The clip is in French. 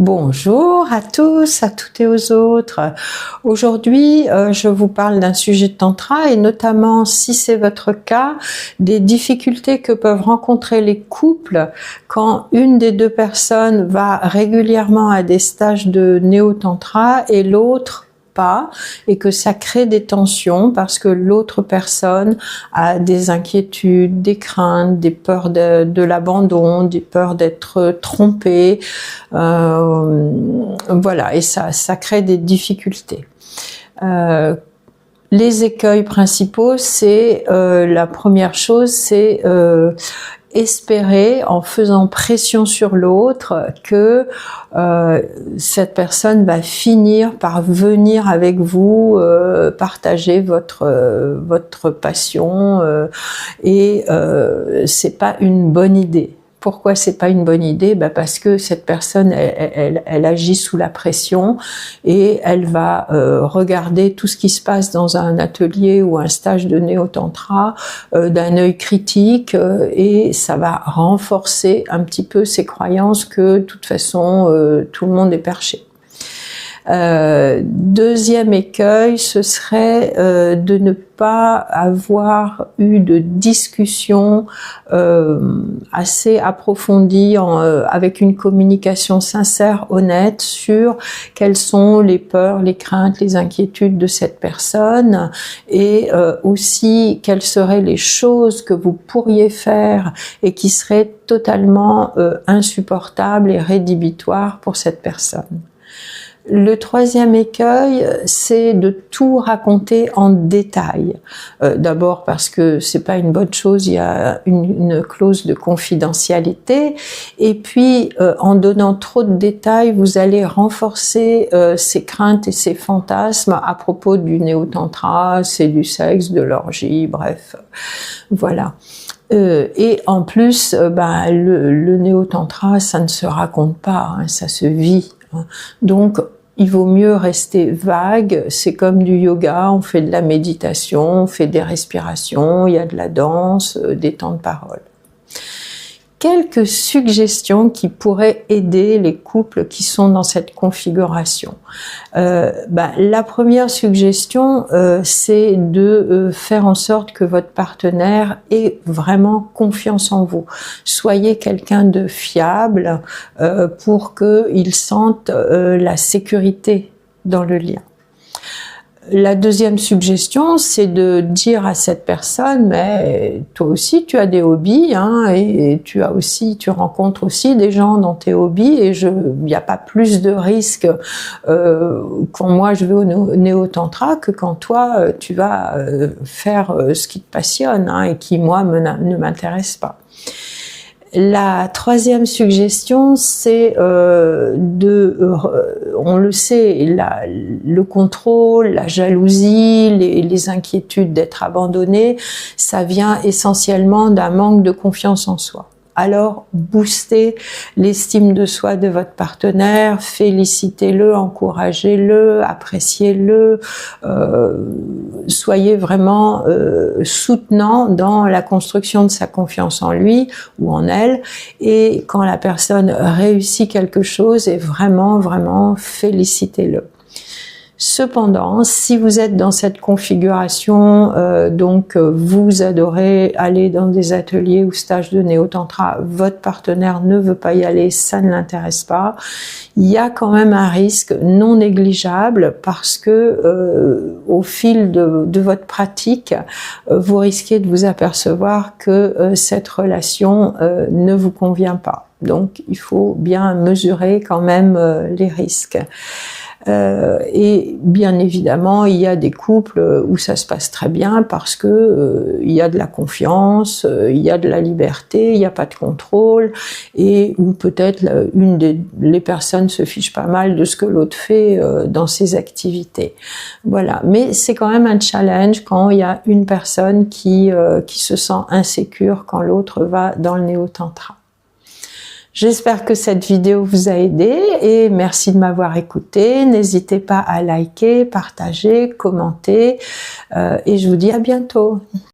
Bonjour à tous, à toutes et aux autres. Aujourd'hui, je vous parle d'un sujet de tantra et notamment, si c'est votre cas, des difficultés que peuvent rencontrer les couples quand une des deux personnes va régulièrement à des stages de néo-tantra et l'autre pas, et que ça crée des tensions parce que l'autre personne a des inquiétudes, des craintes, des peurs de l'abandon, des peurs d'être trompée, voilà, et ça crée des difficultés. Les écueils principaux, c'est la première chose, c'est espérer, en faisant pression sur l'autre, que cette personne va finir par venir avec vous partager votre passion, et c'est pas une bonne idée. Pourquoi c'est pas une bonne idée? Parce que cette personne, elle agit sous la pression et elle va regarder tout ce qui se passe dans un atelier ou un stage de néo-tantra d'un œil critique, et ça va renforcer un petit peu ses croyances que de toute façon tout le monde est perché. Deuxième écueil, ce serait de ne pas avoir eu de discussion assez approfondie avec une communication sincère, honnête sur quelles sont les peurs, les craintes, les inquiétudes de cette personne, et aussi quelles seraient les choses que vous pourriez faire et qui seraient totalement insupportables et rédhibitoires pour cette personne. Le troisième écueil, c'est de tout raconter en détail. D'abord parce que c'est pas une bonne chose, il y a une clause de confidentialité. Et puis, en donnant trop de détails, vous allez renforcer ces craintes et ces fantasmes à propos du néo-tantra, c'est du sexe, de l'orgie, bref, voilà. Et en plus, le néo-tantra, ça ne se raconte pas, hein, ça se vit. Donc, il vaut mieux rester vague. C'est comme du yoga, on fait de la méditation, on fait des respirations, il y a de la danse, des temps de parole. Quelques suggestions qui pourraient aider les couples qui sont dans cette configuration. La première suggestion, c'est de faire en sorte que votre partenaire ait vraiment confiance en vous. Soyez quelqu'un de fiable pour qu'il sente la sécurité dans le lien. La deuxième suggestion, c'est de dire à cette personne, mais toi aussi tu as des hobbies, hein, et tu rencontres aussi des gens dans tes hobbies, et il n'y a pas plus de risque quand moi je vais au néo-tantra que quand toi tu vas faire ce qui te passionne, hein, et qui moi ne m'intéresse pas. La troisième suggestion, c'est on le sait, le contrôle, la jalousie, les inquiétudes d'être abandonné, ça vient essentiellement d'un manque de confiance en soi. Alors, boostez l'estime de soi de votre partenaire, félicitez-le, encouragez-le, appréciez-le, soyez vraiment soutenant dans la construction de sa confiance en lui ou en elle, et quand la personne réussit quelque chose, et vraiment félicitez-le. Cependant, si vous êtes dans cette configuration, vous adorez aller dans des ateliers ou stages de néo-tantra, votre partenaire ne veut pas y aller, ça ne l'intéresse pas, il y a quand même un risque non négligeable parce que au fil de votre pratique, vous risquez de vous apercevoir que cette relation ne vous convient pas. Donc, il faut bien mesurer quand même les risques. Et bien évidemment, il y a des couples où ça se passe très bien parce que il y a de la confiance, il y a de la liberté, il n'y a pas de contrôle, et où peut-être les personnes se fichent pas mal de ce que l'autre fait dans ses activités. Voilà. Mais c'est quand même un challenge quand il y a une personne qui se sent insécure quand l'autre va dans le néo-tantra. J'espère que cette vidéo vous a aidé et merci de m'avoir écouté. N'hésitez pas à liker, partager, commenter et je vous dis à bientôt.